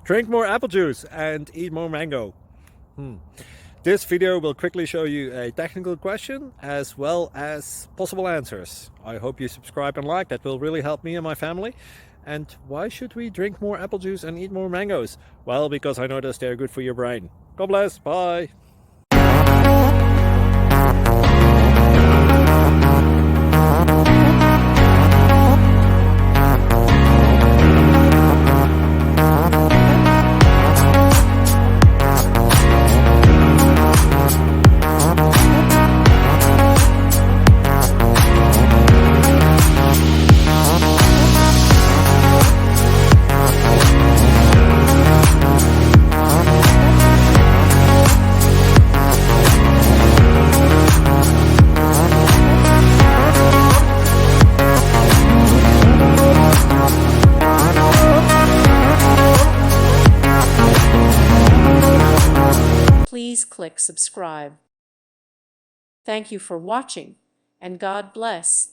Drink more apple juice and eat more mango. This video will quickly show you a technical question as well as possible answers. I hope you subscribe and like, that will really help me and my family. And why should we drink more apple juice and eat more mangoes? Well, because I noticed they're good for your brain. God bless, bye. Please click subscribe. Thank you for watching, and God bless.